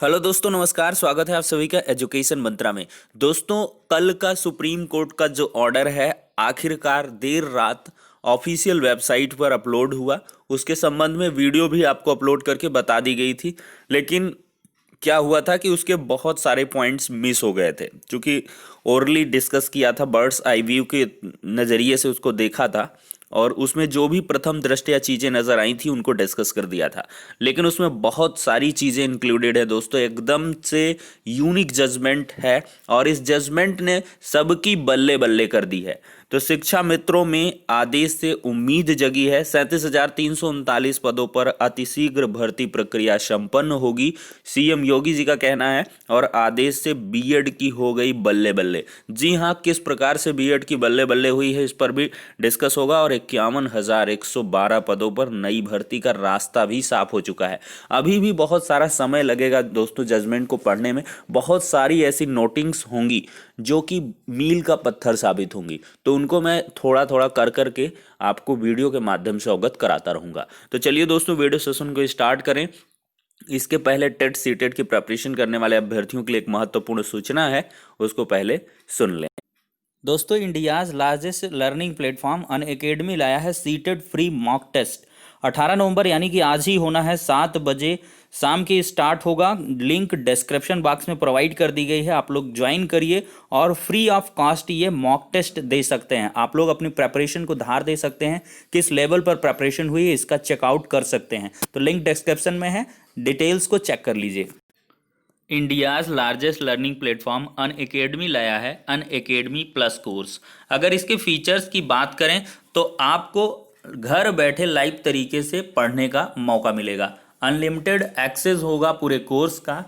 Hello दोस्तों, नमस्कार। स्वागत है आप सभी का एजुकेशन मंत्रा में। दोस्तों, कल का सुप्रीम कोर्ट का जो ऑर्डर है आखिरकार देर रात ऑफिशियल वेबसाइट पर अपलोड हुआ। उसके संबंध में वीडियो भी आपको अपलोड करके बता दी गई थी, लेकिन क्या हुआ था कि उसके बहुत सारे पॉइंट्स मिस हो गए थे। क्योंकि ओरली डिस्कस किया था, बर्ड्स आई व्यू के नज़रिए से उसको देखा था और उसमें जो भी प्रथम दृष्टया चीज़ें नज़र आई थी उनको डिस्कस कर दिया था। लेकिन उसमें बहुत सारी चीज़ें इंक्लूडेड है दोस्तों, एकदम से यूनिक जजमेंट है और इस जजमेंट ने सबकी बल्ले बल्ले कर दी है। तो शिक्षा मित्रों में आदेश से उम्मीद जगी है। 37,339 पदों पर अतिशीघ्र भर्ती प्रक्रिया संपन्न होगी, सीएम योगी जी का कहना है। और आदेश से बीएड की हो गई बल्ले बल्ले। जी हाँ, किस प्रकार से बीएड की बल्ले बल्ले हुई है इस पर भी डिस्कस होगा। और 51,112 पदों पर नई भर्ती का रास्ता भी साफ हो चुका है। अभी भी बहुत सारा समय लगेगा दोस्तों जजमेंट को पढ़ने में। बहुत सारी ऐसी नोटिंग्स होंगी जो कि मील का पत्थर साबित होंगी, तो उनको मैं थोड़ा थोड़ा कर करके आपको वीडियो के माध्यम से अवगत कराता रहूंगा। तो चलिए दोस्तों, वीडियो सेशन को स्टार्ट करें। इसके पहले टेट सीटेट की प्रिपरेशन करने वाले अभ्यर्थियों के लिए एक महत्वपूर्ण सूचना है, उसको पहले सुन लें। दोस्तों, India's largest learning platform Unacademy लाया है सीटेट फ्री मॉक टेस्ट। 18 नवंबर यानी कि आज ही होना है, 7 बजे शाम की स्टार्ट होगा। लिंक डिस्क्रिप्शन बॉक्स में प्रोवाइड कर दी गई है, आप लोग ज्वाइन करिए और फ्री ऑफ कॉस्ट ये मॉक टेस्ट दे सकते हैं। आप लोग अपनी प्रेपरेशन को धार दे सकते हैं, किस लेवल पर प्रेपरेशन हुई है इसका चेकआउट कर सकते हैं। तो लिंक डिस्क्रिप्शन में है, डिटेल्स को चेक कर लीजिए। India's largest learning platform Unacademy लाया है अनअकैडमी प्लस कोर्स। अगर इसके फीचर्स की बात करें तो आपको घर बैठे लाइव तरीके से पढ़ने का मौका मिलेगा। अनलिमिटेड एक्सेस होगा पूरे कोर्स का।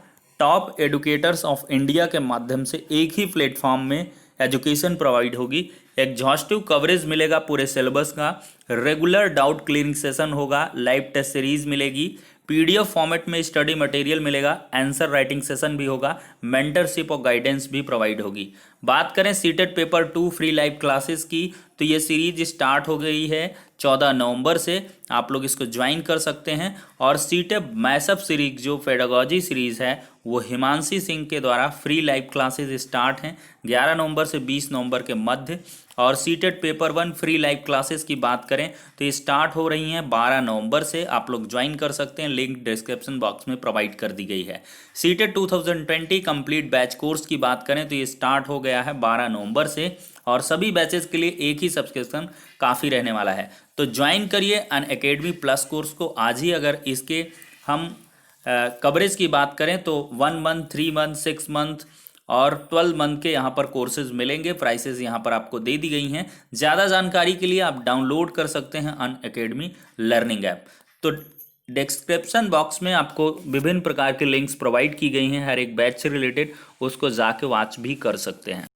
टॉप एडुकेटर्स ऑफ इंडिया के माध्यम से एक ही प्लेटफॉर्म में एजुकेशन प्रोवाइड होगी। एग्जॉस्टिव कवरेज मिलेगा पूरे सिलेबस का। रेगुलर डाउट क्लियरिंग सेशन होगा। लाइव टेस्ट सीरीज मिलेगी। पीडीएफ फॉर्मेट में स्टडी मटेरियल मिलेगा। आंसर राइटिंग सेशन भी होगा। मेंटरशिप और गाइडेंस भी प्रोवाइड होगी। बात करें CTET paper 2 free live classes की, तो ये सीरीज स्टार्ट हो गई है 14 नवंबर से। आप लोग इसको ज्वाइन कर सकते हैं। और सीटेट मैसअप सीरीज जो पेडागोजी सीरीज है वो हिमांशी सिंह के द्वारा फ्री लाइव क्लासेस स्टार्ट हैं 11 नवंबर से 20 नवंबर के मध्य। और CTET paper 1 free live classes की बात करें तो ये स्टार्ट हो रही हैं 12 नवंबर से। आप लोग ज्वाइन कर सकते हैं, लिंक डिस्क्रिप्शन बॉक्स में प्रोवाइड कर दी गई है। सीटेट 2020 कंप्लीट बैच कोर्स की बात करें तो ये स्टार्ट हो गया है 12 नवंबर से और सभी बैचेस के लिए एक ही सब्सक्रिप्शन काफ़ी रहने वाला है। तो ज्वाइन करिए अनअकैडमी प्लस कोर्स को आज ही। अगर इसके हम कवरेज की बात करें तो 1 मंथ, 3 मंथ, 6 मंथ और 12 मंथ के यहाँ पर कोर्सेज मिलेंगे। प्राइसेस यहाँ पर आपको दे दी गई हैं। ज़्यादा जानकारी के लिए आप डाउनलोड कर सकते हैं अनअकैडमी लर्निंग ऐप। तो डिस्क्रिप्शन बॉक्स में आपको विभिन्न प्रकार के लिंक्स प्रोवाइड की गई हैं हर एक बैच से रिलेटेड, उसको जाके वॉच भी कर सकते हैं।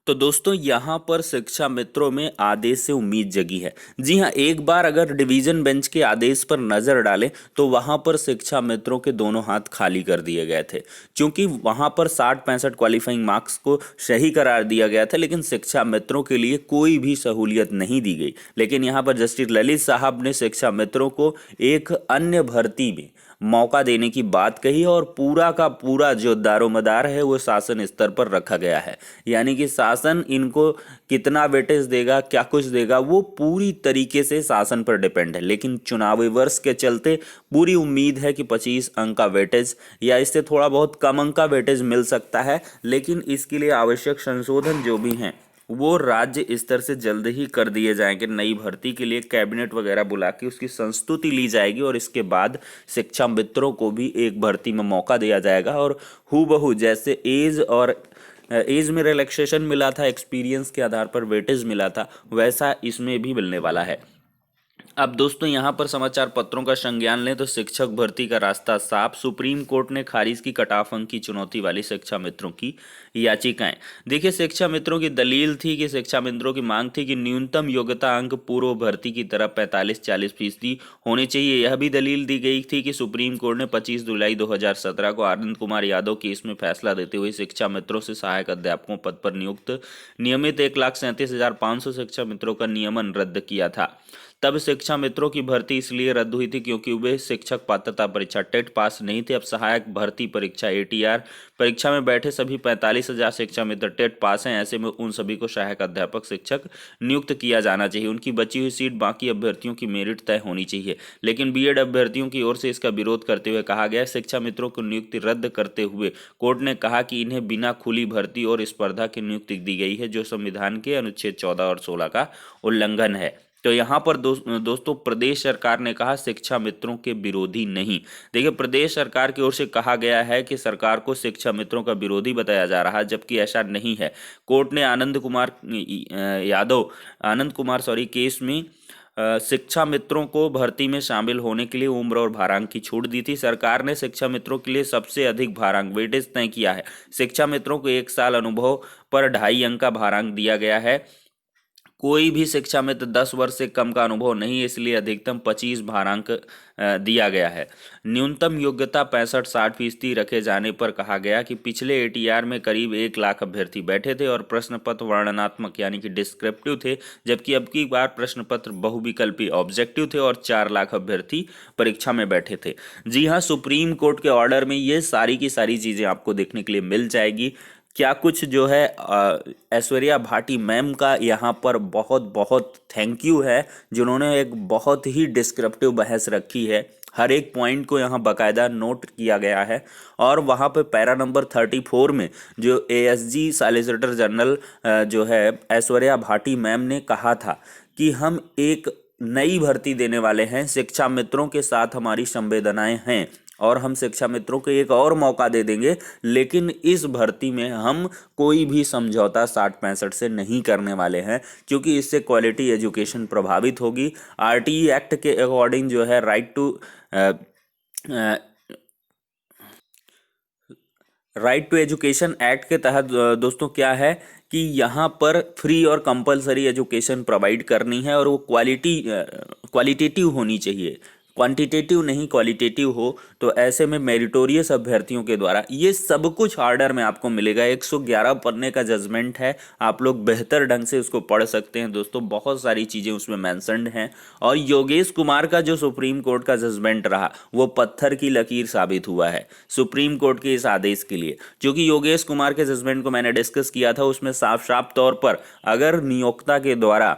तो दोस्तों, यहाँ पर शिक्षा मित्रों में आदेश से उम्मीद जगी है। जी हाँ, एक बार अगर डिवीजन बेंच के आदेश पर नजर डालें तो वहाँ पर शिक्षा मित्रों के दोनों हाथ खाली कर दिए गए थे, क्योंकि वहाँ पर 60-65 क्वालिफाइंग मार्क्स को सही करार दिया गया था, लेकिन शिक्षा मित्रों के लिए कोई भी सहूलियत नहीं दी गई। लेकिन यहाँ पर जस्टिस ललित साहब ने शिक्षा मित्रों को एक अन्य भर्ती में मौका देने की बात कही और पूरा का पूरा जो दारोमदार है वो शासन स्तर पर रखा गया है। यानी कि शासन इनको कितना वेटेज देगा, क्या कुछ देगा, वो पूरी तरीके से शासन पर डिपेंड है। लेकिन चुनावी वर्ष के चलते पूरी उम्मीद है कि 25 अंक का वेटेज या इससे थोड़ा बहुत कम अंक का वेटेज मिल सकता है। लेकिन इसके लिए आवश्यक संशोधन जो भी हैं वो राज्य स्तर से जल्द ही कर दिए जाएंगे। नई भर्ती के लिए कैबिनेट वगैरह बुला के उसकी संस्तुति ली जाएगी और इसके बाद शिक्षा मित्रों को भी एक भर्ती में मौका दिया जाएगा। और हूबहू जैसे एज में रिलैक्सेशन मिला था, एक्सपीरियंस के आधार पर वेटेज मिला था, वैसा इसमें भी मिलने वाला है। अब दोस्तों, यहाँ पर समाचार पत्रों का संज्ञान लें तो शिक्षक भर्ती का रास्ता साफ। सुप्रीम कोर्ट ने खारिज की कट ऑफ अंक की चुनौती वाली शिक्षा मित्रों की याचिकाएं। देखिए, शिक्षा मित्रों की दलील थी कि शिक्षा मित्रों की मांग थी कि न्यूनतम योग्यता अंक पूर्व भर्ती की तरह 45-40% होने चाहिए। यह भी दलील दी गई थी कि सुप्रीम कोर्ट ने 25 जुलाई 2017 को आनंद कुमार यादव केस में फैसला देते हुए शिक्षा मित्रों से सहायक अध्यापकों पद पर नियुक्त नियमित 1,37,500 शिक्षा मित्रों का नियमन रद्द किया था। तब शिक्षा मित्रों की भर्ती इसलिए रद्द हुई थी क्योंकि वे शिक्षक पात्रता परीक्षा टेट पास नहीं थे। अब सहायक भर्ती परीक्षा एटीआर परीक्षा में बैठे सभी 45,000 शिक्षा मित्र टेट पास हैं। ऐसे में उन सभी को सहायक अध्यापक शिक्षक नियुक्त किया जाना चाहिए। उनकी बची हुई सीट बाकी अभ्यर्थियों की मेरिट तय होनी चाहिए। लेकिन बीएड अभ्यर्थियों की ओर से इसका विरोध करते हुए कहा गया, शिक्षा मित्रों को नियुक्ति रद्द करते हुए कोर्ट ने कहा कि इन्हें बिना खुली भर्ती और स्पर्धा की नियुक्ति दी गई है, जो संविधान के अनुच्छेद 14 और 16 का उल्लंघन है। तो यहाँ पर दोस्तों प्रदेश सरकार ने कहा शिक्षा मित्रों के विरोधी नहीं। देखिए, प्रदेश सरकार की ओर से कहा गया है कि सरकार को शिक्षा मित्रों का विरोधी बताया जा रहा है, जबकि ऐसा नहीं है। कोर्ट ने आनंद कुमार केस में शिक्षा मित्रों को भर्ती में शामिल होने के लिए उम्र और भारांक की छूट दी थी। सरकार ने शिक्षा मित्रों के लिए सबसे अधिक भारांक वेटेज तय किया है। शिक्षा मित्रों को 1 साल अनुभव पर 2.5 अंक का भारांक दिया गया है। कोई भी शिक्षा मित्र 10 वर्ष से कम का अनुभव नहीं, इसलिए अधिकतम 25 भारांक दिया गया है। न्यूनतम योग्यता 65-60% रखे जाने पर कहा गया कि पिछले एटीआर में करीब 1 लाख अभ्यर्थी बैठे थे और प्रश्न पत्र वर्णनात्मक यानी कि डिस्क्रिप्टिव थे, जबकि अब की बार प्रश्न पत्र बहुविकल्पी ऑब्जेक्टिव थे और 4 लाख अभ्यर्थी परीक्षा में बैठे थे। जी हाँ, सुप्रीम कोर्ट के ऑर्डर में ये सारी की सारी चीज़ें आपको देखने के लिए मिल जाएगी। क्या कुछ जो है ऐश्वर्या भाटी मैम का यहाँ पर बहुत बहुत थैंक यू है, जिन्होंने एक बहुत ही डिस्क्रिप्टिव बहस रखी है। हर एक पॉइंट को यहाँ बाकायदा नोट किया गया है और वहाँ पे पैरा नंबर 34 में जो एएसजी सॉलिसिटर जनरल जो है ऐश्वर्या भाटी मैम ने कहा था कि हम एक नई भर्ती देने वाले हैं, शिक्षा मित्रों के साथ हमारी संवेदनाएं हैं और हम शिक्षा मित्रों को एक और मौका दे देंगे, लेकिन इस भर्ती में हम कोई भी समझौता 60-65 से नहीं करने वाले हैं, क्योंकि इससे क्वालिटी एजुकेशन प्रभावित होगी। आरटीई एक्ट के अकॉर्डिंग जो है राइट टू एजुकेशन एक्ट के तहत दोस्तों क्या है कि यहाँ पर फ्री और कंपलसरी एजुकेशन प्रोवाइड करनी है और वो क्वालिटेटिव होनी चाहिए, क्वांटिटेटिव नहीं क्वालिटेटिव हो। तो ऐसे में मेरिटोरियस अभ्यर्थियों के द्वारा ये सब कुछ ऑर्डर में आपको मिलेगा। 111 पन्ने का जजमेंट है, आप लोग बेहतर ढंग से उसको पढ़ सकते हैं दोस्तों। बहुत सारी चीज़ें उसमें मेंशन्ड हैं और योगेश कुमार का जो सुप्रीम कोर्ट का जजमेंट रहा वो पत्थर की लकीर साबित हुआ है सुप्रीम कोर्ट के इस आदेश के लिए। क्योंकि योगेश कुमार के जजमेंट को मैंने डिस्कस किया था, उसमें साफ साफ तौर पर अगर नियोक्ता के द्वारा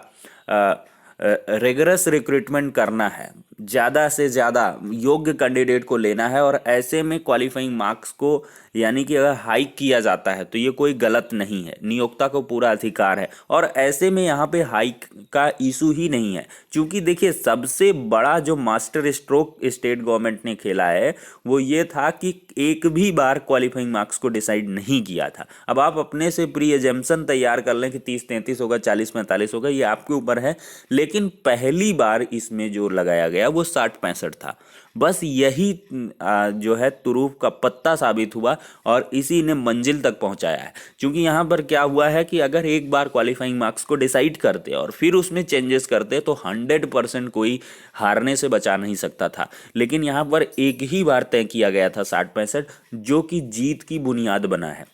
रिगरस रिक्रूटमेंट करना है, ज़्यादा से ज़्यादा योग्य कैंडिडेट को लेना है और ऐसे में क्वालिफाइंग मार्क्स को यानी कि अगर हाइक किया जाता है तो ये कोई गलत नहीं है, नियोक्ता को पूरा अधिकार है। और ऐसे में यहाँ पे हाइक का इशू ही नहीं है, क्योंकि देखिए सबसे बड़ा जो मास्टर स्ट्रोक स्टेट गवर्नमेंट ने खेला है वो ये था कि एक भी बार क्वालिफाइंग मार्क्स को डिसाइड नहीं किया था। अब आप अपने से प्री एजम्पशन तैयार कर लें कि 30-33 होगा, 40-45 होगा, ये आपके ऊपर है। लेकिन पहली बार इसमें जो लगाया गया वो 60-65 था। बस यही जो है तुरूफ का पत्ता साबित हुआ और इसी ने मंजिल तक पहुंचाया है। क्योंकि यहाँ पर क्या हुआ है कि अगर एक बार क्वालिफाइंग मार्क्स को डिसाइड करते और फिर उसमें चेंजेस करते तो 100% कोई हारने से बचा नहीं सकता था। लेकिन यहाँ पर एक ही बार तय किया गया था 60-65, जो कि जीत की बुनियाद बना है।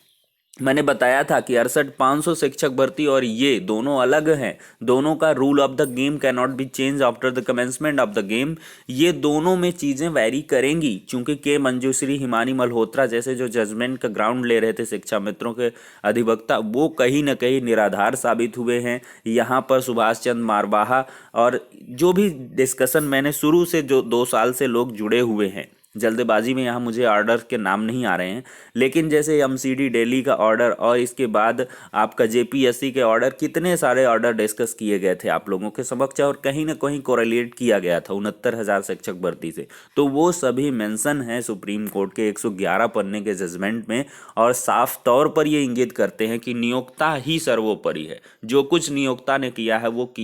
मैंने बताया था कि 68,500 शिक्षक भर्ती और ये दोनों अलग हैं। दोनों का rule of the game can not be change after the commencement of the game. ये दोनों में चीज़ें वैरी करेंगी, क्योंकि के मंजूश्री, हिमानी मल्होत्रा जैसे जो जजमेंट का ग्राउंड ले रहे थे शिक्षा मित्रों के अधिवक्ता, वो कहीं ना कहीं निराधार साबित हुए हैं। यहाँ पर सुभाष चंद्र मारवाहा और जो भी डिस्कशन मैंने शुरू से जो 2 साल से लोग जुड़े हुए हैं, जल्दबाजी में यहाँ मुझे ऑर्डर के नाम नहीं आ रहे हैं, लेकिन जैसे एमसीडी दिल्ली का ऑर्डर और इसके बाद आपका जेपीएससी के ऑर्डर, कितने सारे ऑर्डर डिस्कस किए गए थे आप लोगों के समक्ष और कहीं ना कहीं कोरिलेट किया गया था 69,000 शिक्षक भर्ती से। तो वो सभी मेंशन है सुप्रीम कोर्ट के 111 पन्ने के जजमेंट में और साफ तौर पर ये इंगित करते हैं कि नियोक्ता ही सर्वोपरि है। जो कुछ नियोक्ता ने किया है वो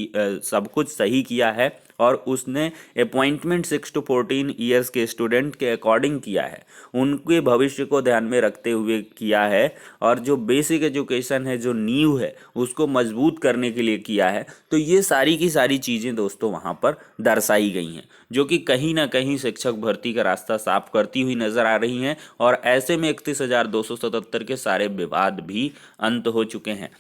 सब कुछ सही किया है और उसने अपॉइंटमेंट 6 to 14 ईयर्स के स्टूडेंट के अकॉर्डिंग किया है, उनके भविष्य को ध्यान में रखते हुए किया है और जो बेसिक एजुकेशन है, जो नींव है, उसको मजबूत करने के लिए किया है। तो ये सारी की सारी चीज़ें दोस्तों वहाँ पर दर्शाई गई हैं, जो कि कहीं ना कहीं शिक्षक भर्ती का रास्ता साफ करती हुई नजर आ रही हैं और ऐसे में 31,277 के सारे विवाद भी अंत हो चुके हैं।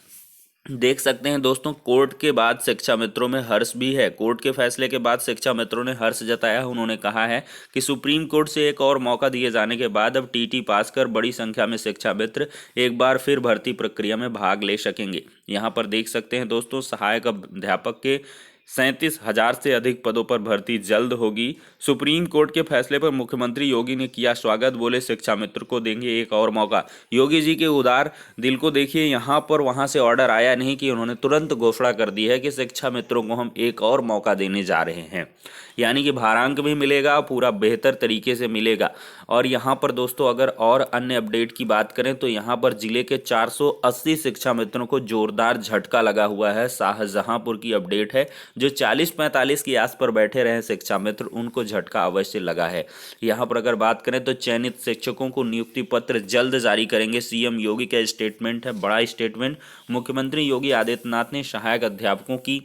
देख सकते हैं दोस्तों, कोर्ट के बाद शिक्षा मित्रों में हर्ष भी है। कोर्ट के फैसले के बाद शिक्षा मित्रों ने हर्ष जताया। उन्होंने कहा है कि सुप्रीम कोर्ट से एक और मौका दिए जाने के बाद अब टीटी पास कर बड़ी संख्या में शिक्षा मित्र एक बार फिर भर्ती प्रक्रिया में भाग ले सकेंगे। यहाँ पर देख सकते हैं दोस्तों, सहायक अध्यापक के 37,000 से अधिक पदों पर भर्ती जल्द होगी। सुप्रीम कोर्ट के फैसले पर मुख्यमंत्री योगी ने किया स्वागत, बोले शिक्षा मित्र को देंगे एक और मौका। योगी जी के उदार दिल को देखिए, यहाँ पर वहाँ से ऑर्डर आया नहीं कि उन्होंने तुरंत घोषणा कर दी है कि शिक्षा मित्रों को हम एक और मौका देने जा रहे हैं, यानी कि भारांक भी मिलेगा, पूरा बेहतर तरीके से मिलेगा। और यहाँ पर दोस्तों अगर और अन्य अपडेट की बात करें तो यहाँ पर जिले के 480 शिक्षा मित्रों को जोरदार झटका लगा हुआ है। शाहजहांपुर की अपडेट है, जो 40-45 की आस पर बैठे रहे शिक्षा मित्र, उनको झटका अवश्य लगा है। यहाँ पर अगर बात करें तो चयनित शिक्षकों को नियुक्ति पत्र जल्द जारी करेंगे। सीएम योगी का स्टेटमेंट है, बड़ा स्टेटमेंट। मुख्यमंत्री योगी आदित्यनाथ ने सहायक अध्यापकों की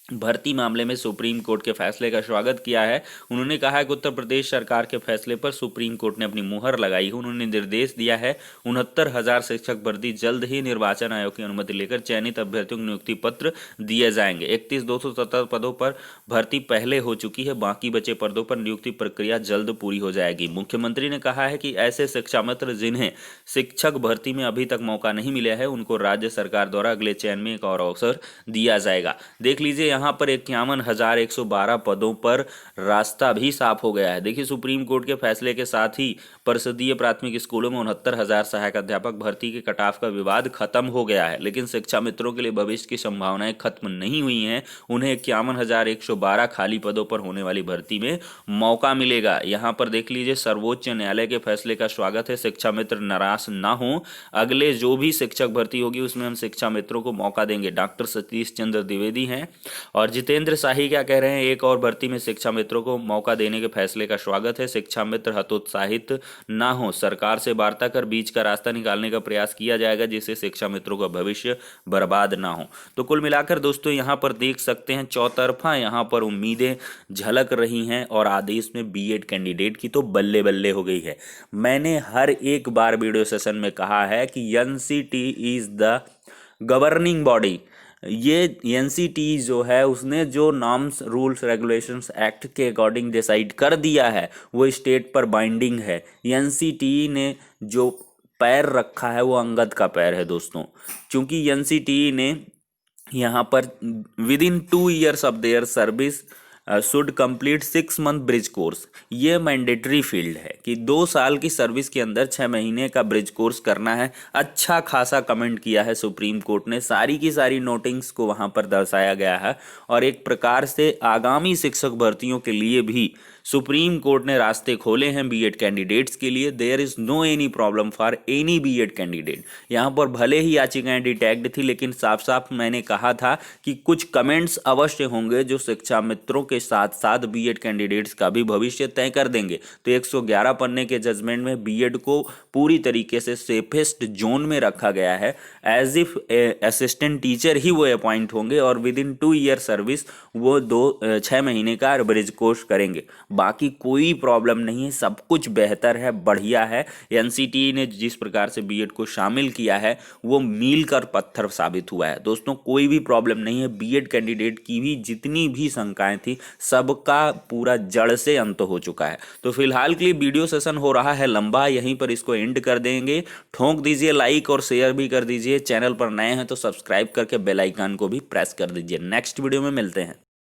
भर्ती मामले में सुप्रीम कोर्ट के फैसले का स्वागत किया है। उन्होंने कहा है कि उत्तर प्रदेश सरकार के फैसले पर सुप्रीम कोर्ट ने अपनी मुहर लगाई है। उन्होंने निर्देश दिया है 69,000 शिक्षक भर्ती जल्द ही निर्वाचन आयोग की अनुमति लेकर चयनित अभ्यर्थियों को नियुक्ति पत्र दिए जाएंगे। 31,270 पदों पर भर्ती पहले हो चुकी है, बाकी बचे पदों पर नियुक्ति प्रक्रिया जल्द पूरी हो जाएगी। मुख्यमंत्री ने कहा है कि ऐसे शिक्षा मित्र जिन्हें शिक्षक भर्ती में अभी तक मौका नहीं मिला है, उनको राज्य सरकार द्वारा अगले चयन में एक और अवसर दिया जाएगा। देख लीजिए, यहाँ पर 51,112 पदों पर रास्ता भी साफ हो गया है। देखिए, सुप्रीम कोर्ट के फैसले के साथ ही परिषदीय प्राथमिक स्कूलों में 69,000 सहायक अध्यापक भर्ती के कटाव का विवाद खत्म हो गया है। लेकिन शिक्षा मित्रों के लिए भविष्य की संभावनाएं खत्म नहीं हुई हैं। उन्हें 51,112 खाली पदों पर होने वाली भर्ती में मौका मिलेगा। यहाँ पर देख लीजिए, सर्वोच्च न्यायालय के फैसले का स्वागत है। शिक्षा मित्र निराश ना हो, अगले जो भी शिक्षक भर्ती होगी उसमें हम शिक्षा मित्रों को मौका देंगे। डॉक्टर सतीश चंद्र द्विवेदी हैं और जितेंद्र शाही क्या कह रहे हैं, एक और भर्ती में शिक्षा मित्रों को मौका देने के फैसले का स्वागत है। शिक्षा मित्र हतोत्साहित ना हो, सरकार से वार्ता कर बीच का रास्ता निकालने का प्रयास किया जाएगा, जिससे शिक्षा मित्रों का भविष्य बर्बाद ना हो। तो कुल मिलाकर दोस्तों यहाँ पर देख सकते हैं, चौतरफा यहाँ पर उम्मीदें झलक रही हैं और आदेश में बीएड कैंडिडेट की तो बल्ले बल्ले हो गई है। मैंने हर एक बार वीडियो सेशन में कहा है कि NCT is the governing body. ये एनसीटी जो है उसने जो नॉर्म्स रूल्स रेगुलेशंस एक्ट के अकॉर्डिंग डिसाइड कर दिया है वो स्टेट पर बाइंडिंग है। एनसीटी ने जो पैर रखा है वो अंगद का पैर है दोस्तों, क्योंकि एनसीटी ने यहाँ पर with in 2 years of their service should complete 6 month bridge course. ये मैंडेटरी फील्ड है कि 2 साल की सर्विस के अंदर 6 महीने का ब्रिज कोर्स करना है। अच्छा खासा कमेंट किया है सुप्रीम कोर्ट ने, सारी की सारी नोटिंग्स को वहाँ पर दर्शाया गया है और एक प्रकार से आगामी शिक्षक भर्तियों के लिए भी सुप्रीम कोर्ट ने रास्ते खोले हैं बीएड कैंडिडेट्स के लिए। There is no any problem for any B Ed candidate. यहाँ पर भले ही याचिकाएं डिटैक्ड थी, लेकिन साफ साफ मैंने कहा था कि कुछ कमेंट्स अवश्य होंगे जो शिक्षा मित्रों के साथ साथ बीएड कैंडिडेट्स का भी भविष्य तय कर देंगे। तो 111 पन्ने के जजमेंट में बीएड को पूरी तरीके से सेफेस्ट जोन में रखा गया है। एज इफ असिस्टेंट टीचर ही वो अपॉइंट होंगे और विद इन 2 year सर्विस वो 6 महीने का ब्रिज कोर्स करेंगे। बाकी कोई प्रॉब्लम नहीं है, सब कुछ बेहतर है, बढ़िया है। एनसीटी ने जिस प्रकार से बीएड को शामिल किया है वो मील का पत्थर साबित हुआ है दोस्तों। कोई भी प्रॉब्लम नहीं है। बीएड कैंडिडेट की भी जितनी भी शंकाएं थी सबका पूरा जड़ से अंत हो चुका है। तो फिलहाल के लिए वीडियो सेशन हो रहा है लंबा, यहीं पर इसको एंड कर देंगे। ठोंक दीजिए लाइक और शेयर भी कर दीजिए। चैनल पर नए हैं तो सब्सक्राइब करके बेल आइकन को भी प्रेस कर दीजिए। नेक्स्ट वीडियो में मिलते हैं।